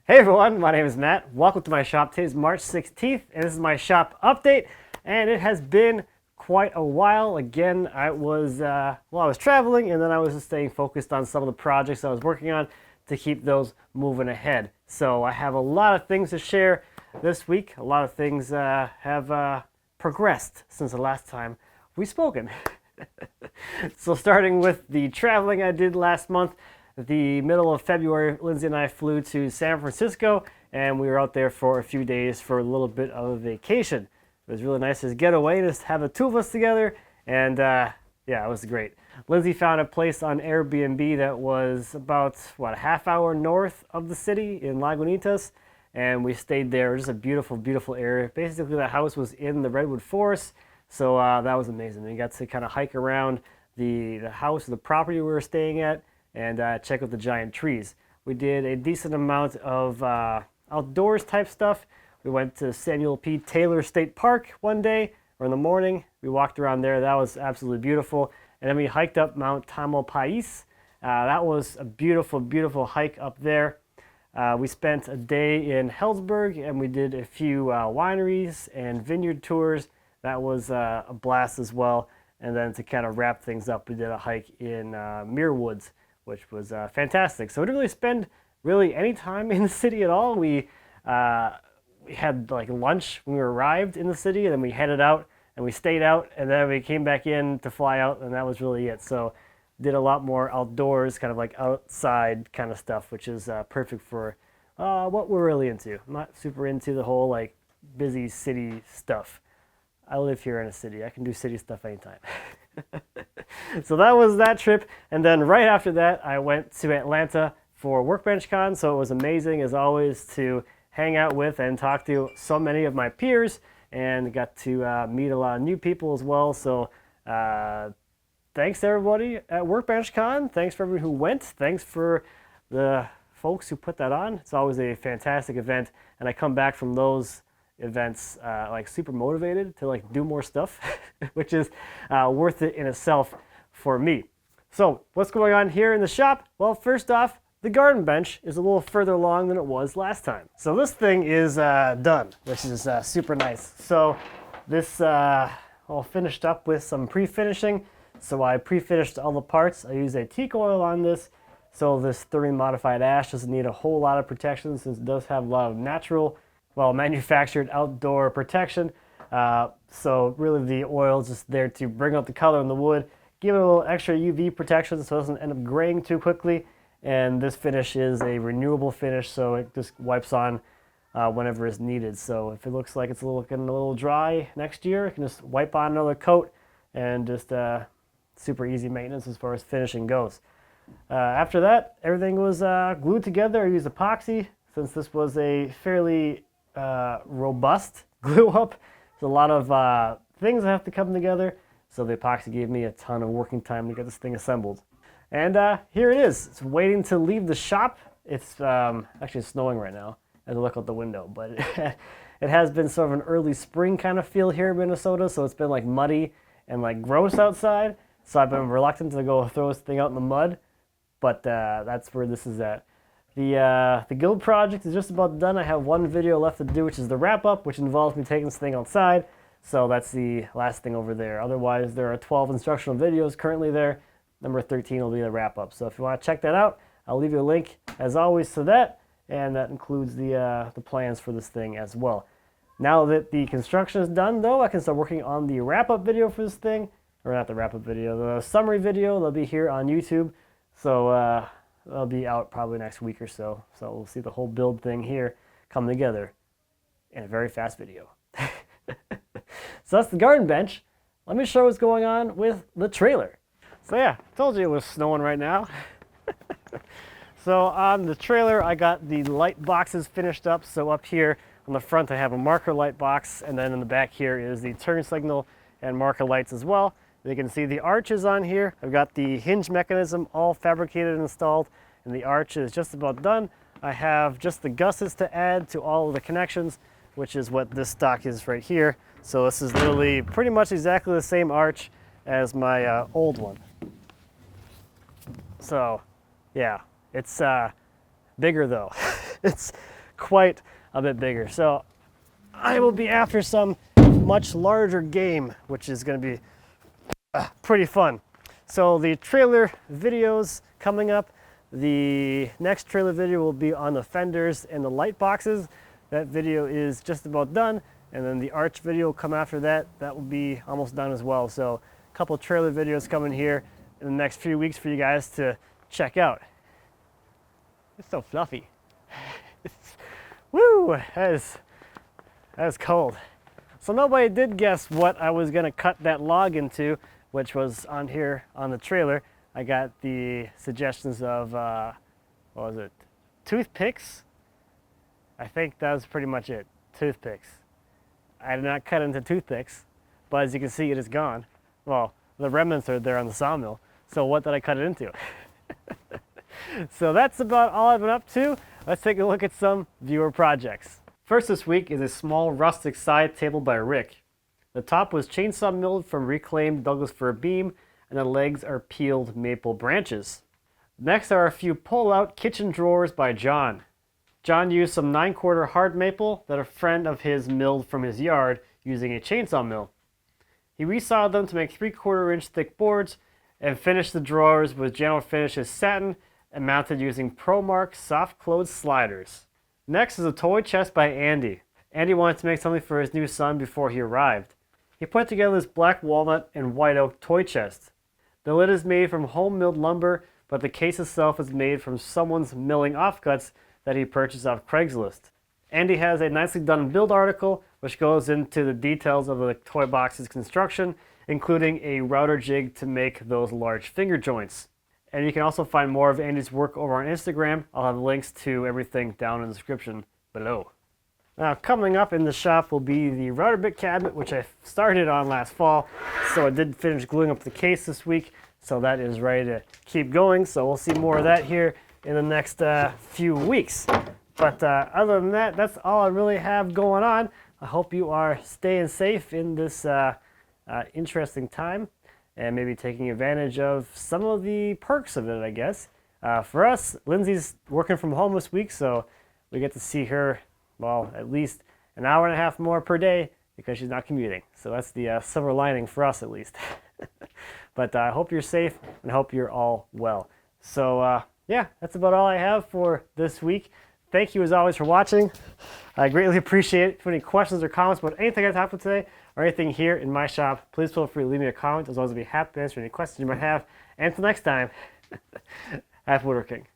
Hey everyone, my name is Matt. Welcome to my shop. Today is March 16th, and this is my shop update. And it has been quite a while. Again, I was traveling, and then I was just staying focused on some of the projects I was working on to keep those moving ahead. So I have a lot of things to share this week. A lot of things have progressed since the last time we've spoken. So starting with the traveling I did last month, the middle of February, Lindsay and I flew to San Francisco, and we were out there for a few days for a little bit of a vacation. It was really nice to get away, just have the two of us together, and yeah, it was great. Lindsay found a place on Airbnb that was about, a half hour north of the city in Lagunitas, and we stayed there. It was just a beautiful, beautiful area. Basically, the house was in the redwood forest, so that was amazing. We got to kind of hike around the house, the property we were staying at, and check out the giant trees. We did a decent amount of outdoors type stuff. We went to Samuel P. Taylor State Park one day, or in the morning. We walked around there. That was absolutely beautiful. And then we hiked up Mount Tamalpais. That was a beautiful, beautiful hike up there. We spent a day in Helzberg, and we did a few wineries and vineyard tours. That was a blast as well. And then to kind of wrap things up, we did a hike in Muir Woods, which was fantastic. So we didn't really spend any time in the city at all. We had like lunch when we arrived in the city, and then we headed out and we stayed out, and then we came back in to fly out, and that was really it. So did a lot more outdoors, kind of like outside kind of stuff, which is perfect for what we're really into. I'm not super into the whole like busy city stuff. I live here in a city. I can do city stuff anytime. So that was that trip, and then right after that I went to Atlanta for Workbench Con. So it was amazing as always to hang out with and talk to so many of my peers, and got to meet a lot of new people as well. So thanks to everybody at Workbench Con. Thanks for everyone who went. Thanks for the folks who put that on. It's always a fantastic event, and I come back from those events like super motivated to like do more stuff, which is worth it in itself for me. So what's going on here in the shop? Well, first off, the garden bench is a little further along than it was last time. So this thing is done, which is super nice. So this all finished up with some pre-finishing. So I pre-finished all the parts. I used a teak oil on this. So this 30 modified ash doesn't need a whole lot of protection, since it does have a lot of natural, manufactured outdoor protection. So really the oil is just there to bring out the color in the wood, give it a little extra UV protection so it doesn't end up graying too quickly. And this finish is a renewable finish, so it just wipes on whenever it's needed. So if it looks like it's getting a little dry next year, you can just wipe on another coat, and just super easy maintenance as far as finishing goes. After that, everything was glued together. I used epoxy, since this was a fairly robust glue up. There's a lot of things that have to come together, so the epoxy gave me a ton of working time to get this thing assembled. And here it is. It's waiting to leave the shop. It's actually snowing right now as I look out the window, but it has been sort of an early spring kind of feel here in Minnesota, so it's been like muddy and like gross outside. So I've been reluctant to go throw this thing out in the mud, but that's where this is at. The guild project is just about done. I have one video left to do, which is the wrap up, which involves me taking this thing outside. So that's the last thing over there. Otherwise, there are 12 instructional videos currently there. Number 13 will be the wrap up. So if you want to check that out, I'll leave you a link as always to that, and that includes the plans for this thing as well. Now that the construction is done, though, I can start working on the wrap up video for this thing, or not the wrap up video, the summary video. They'll be here on YouTube. So they'll be out probably next week or so. So we'll see the whole build thing here come together in a very fast video. So that's the garden bench. Let me show what's going on with the trailer. So yeah, I told you it was snowing right now. So on the trailer, I got the light boxes finished up. So up here on the front, I have a marker light box, and then in the back here is the turn signal and marker lights as well. You can see the arches on here. I've got the hinge mechanism all fabricated and installed, and the arch is just about done. I have just the gussets to add to all of the connections, which is what this stock is right here. So this is literally pretty much exactly the same arch as my old one. So yeah, it's bigger though. It's quite a bit bigger. So I will be after some much larger game, which is going to be pretty fun. So the trailer videos coming up. The next trailer video will be on the fenders and the light boxes. That video is just about done. And then the arch video will come after that. That will be almost done as well. So a couple trailer videos coming here in the next few weeks for you guys to check out. It's so fluffy. Woo! That is cold. So nobody did guess what I was gonna cut that log into, which was on here on the trailer. I got the suggestions of, what was it? Toothpicks? I think that was pretty much it. Toothpicks. I did not cut into toothpicks, but as you can see, it is gone. Well, the remnants are there on the sawmill. So what did I cut it into? So that's about all I've been up to. Let's take a look at some viewer projects. First this week is a small rustic side table by Rick. The top was chainsaw milled from reclaimed Douglas fir beam, and the legs are peeled maple branches. Next are a few pull-out kitchen drawers by John. John used some 9/4 hard maple that a friend of his milled from his yard using a chainsaw mill. He resawed them to make 3/4 inch thick boards and finished the drawers with general finishes satin and mounted using ProMark soft close sliders. Next is a toy chest by Andy. Andy wanted to make something for his new son before he arrived. He put together this black walnut and white oak toy chest. The lid is made from home milled lumber, but the case itself is made from someone's milling offcuts that he purchased off Craigslist. Andy has a nicely done build article which goes into the details of the toy box's construction, including a router jig to make those large finger joints. And you can also find more of Andy's work over on Instagram. I'll have links to everything down in the description below. Now coming up in the shop will be the router bit cabinet, which I started on last fall. So I did finish gluing up the case this week, so that is ready to keep going. So we'll see more of that here in the next few weeks. But other than that, that's all I really have going on. I hope you are staying safe in this interesting time and maybe taking advantage of some of the perks of it, I guess. For us, Lindsay's working from home this week, so we get to see her, well, at least an hour and a half more per day because she's not commuting. So that's the silver lining for us, at least. But I hope you're safe and hope you're all well. So yeah, that's about all I have for this week. Thank you as always for watching. I greatly appreciate it. If you have any questions or comments about anything I talked about today or anything here in my shop, please feel free to leave me a comment. As always, I'll be happy to answer any questions you might have. And until next time, happy woodworking.